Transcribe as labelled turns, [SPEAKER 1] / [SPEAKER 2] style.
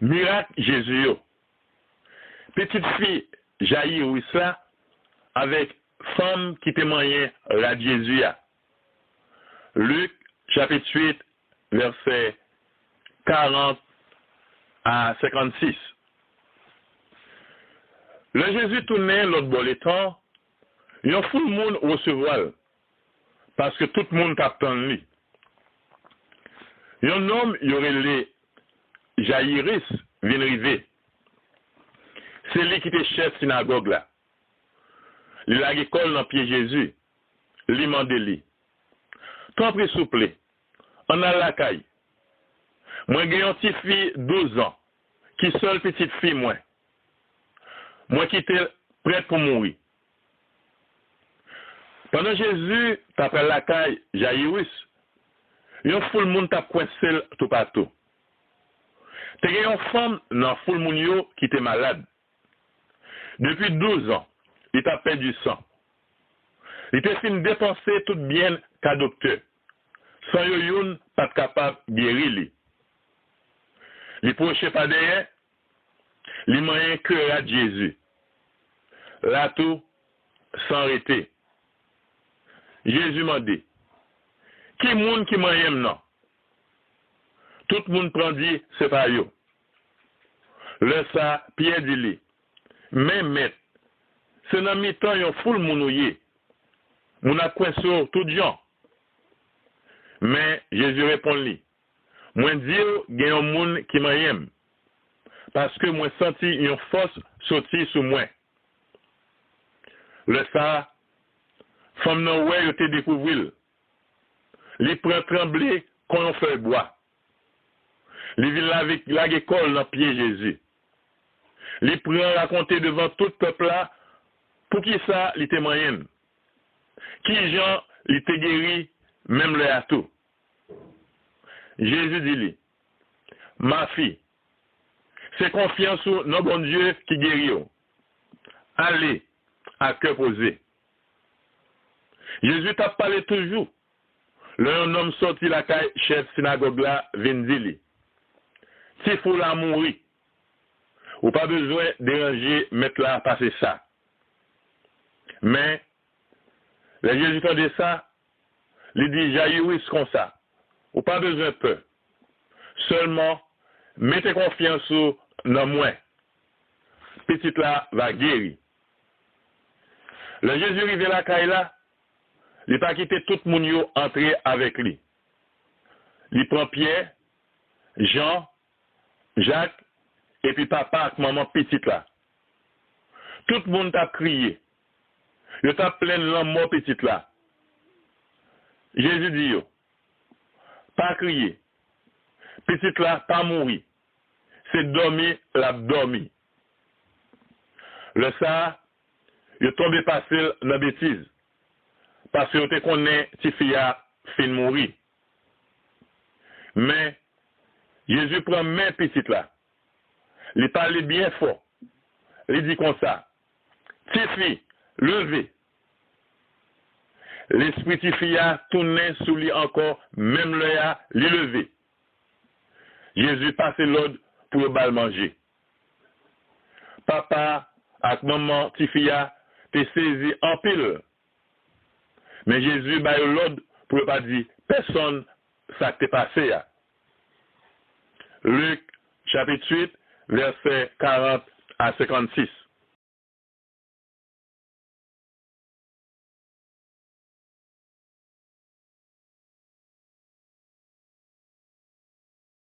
[SPEAKER 1] Miracle Jésus. Petite fille Jaïrus là, avec femme qui témoignait la Jésus. Luc chapitre 8, verset 40 à 56. Le Jésus tournait l'autre bord les temps, il y a tout le monde recevoir, parce que tout le monde t'attend lui. Il y a un homme, il y aurait les Jaïrus, vient arriver. C'est lui qui était chef synagogue là. Il a l'école dans pied Jésus. Il m'a dit, tant pis souple, on a la caille. Moi, j'ai une petite fille 12 ans, qui seule petite fille, moi. Moi qui était prête pour mourir. Pendant Jésus, t'appelles la caille Jaïrus, il y a tout le monde t'a coincé tout partout. T'as une femme dans tout le monde qui était malade. Depuis 12 ans, il t'a perdu du sang. Il t'a fini de dépenser tout bien qu'à docteur. Sans yoyoun, pas capable de guérir. Il proche pas derrière, il moyen que à Jésus. Là tout, sans arrêter. Jésus m'a dit, qui moun qui m'aime non? Tout le monde prend dit, c'est pas yo. Le ça, Pierre dit, mais maître, c'est dans mi-temps, yon foule mounouye. Moun a coincé tout gens. Mais Jésus répond lui, moi dire, gen yon moun qui m'aime. Parce que moi senti yon force sortir sous moi. Le ça, femme nan wè yo te découvrir. Li prend trembler quand on fait bois. Li vient avec la école dans pied Jésus. Li prend raconter devant tout peuple là pour qui ça li témoigne. Qui Jean li te guéri même le atout. Jésus dit lui, ma fille, c'est confiance au non bon Dieu qui guérit. Allez à cœur posé. Jésus t'a parlé toujours. Un homme sorti la caille, chef synagogue là, vient dire, si faut la mourir, ou pas besoin de déranger, mettre là, passer ça. Mais, le Jésus dit ça, il dit, Jaïrus comme ça, ou pas besoin de peur. Seulement, mettez confiance dans moi. Petite là va guérir. Le Jésus arrive la caille là, il n'a pas quitté tout le monde entrer avec lui. Il prend Pierre, Jean, Jacques, et puis papa et maman petite là. Tout le monde a crié. Il t'a plein de l'amour petite là. Jésus dit, yo, pas crier. Petite là, pas mourir. C'est dormir, l'a dormi. Le ça, il est tombé facile dans la bêtise. Parce que tu connais si fille a fin mourir. Mais Jésus prend main petite là. Il parle bien fort. Il dit comme ça. Ti fille, levez. L'esprit ti fille a tourné sous lui encore, même le a li levé. Jésus passe l'ordre pour le bal manger. Papa, avec maman, ti fille a te saisi en pile. Mais Jésus ba l'ordre pour ne pas dire personne ça t'est passé. Luc chapitre 8, verset 40 à 56.